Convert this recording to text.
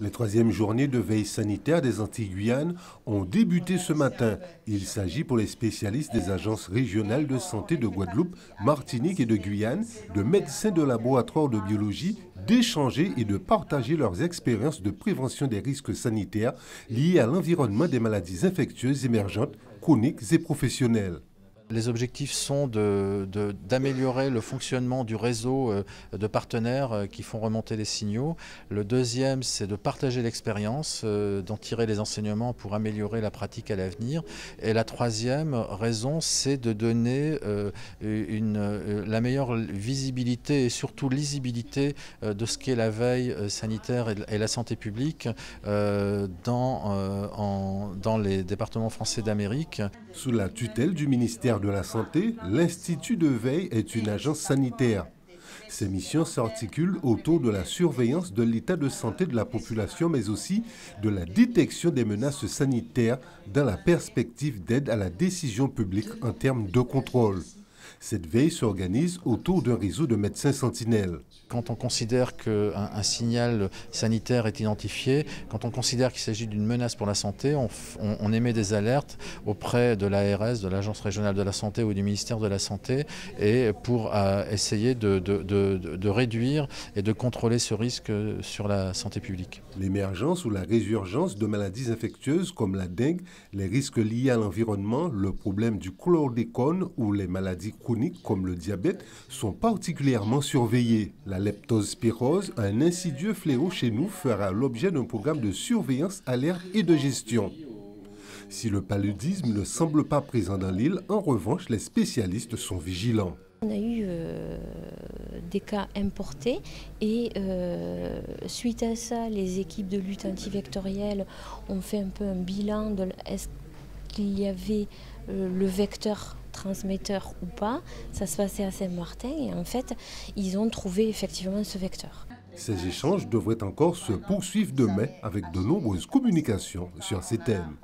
Les troisièmes journées de veille sanitaire des Antilles-Guyane ont débuté ce matin. Il s'agit pour les spécialistes des agences régionales de santé de Guadeloupe, Martinique et de Guyane, de médecins de laboratoire de biologie, d'échanger et de partager leurs expériences de prévention des risques sanitaires liés à l'environnement des maladies infectieuses émergentes, chroniques et professionnelles. Les objectifs sont d'améliorer le fonctionnement du réseau de partenaires qui font remonter les signaux. Le deuxième, c'est de partager l'expérience, d'en tirer les enseignements pour améliorer la pratique à l'avenir. Et la troisième raison, c'est de donner la meilleure visibilité et surtout lisibilité de ce qu'est la veille sanitaire et la santé publique dans les départements français d'Amérique. Sous la tutelle du ministère de la Santé, l'Institut de veille est une agence sanitaire. Ses missions s'articulent autour de la surveillance de l'état de santé de la population, mais aussi de la détection des menaces sanitaires dans la perspective d'aide à la décision publique en termes de contrôle. Cette veille s'organise autour d'un réseau de médecins sentinelles. Quand on considère qu'un signal sanitaire est identifié, quand on considère qu'il s'agit d'une menace pour la santé, on émet des alertes auprès de l'ARS, de l'Agence régionale de la santé ou du ministère de la Santé, et pour essayer de réduire et de contrôler ce risque sur la santé publique. L'émergence ou la résurgence de maladies infectieuses comme la dengue, les risques liés à l'environnement, le problème du chlordécone ou les maladies chroniques comme le diabète sont particulièrement surveillés. La leptospirose, un insidieux fléau chez nous, fera l'objet d'un programme de surveillance, alerte et de gestion. Si le paludisme ne semble pas présent dans l'île, en revanche, les spécialistes sont vigilants. On a eu des cas importés et suite à ça, les équipes de lutte antivectorielle ont fait un peu un bilan de est-ce qu'il y avait le vecteur transmetteur ou pas. Ça se passait à Saint-Martin et en fait, ils ont trouvé effectivement ce vecteur. Ces échanges devraient encore se poursuivre demain avec de nombreuses communications sur ces thèmes.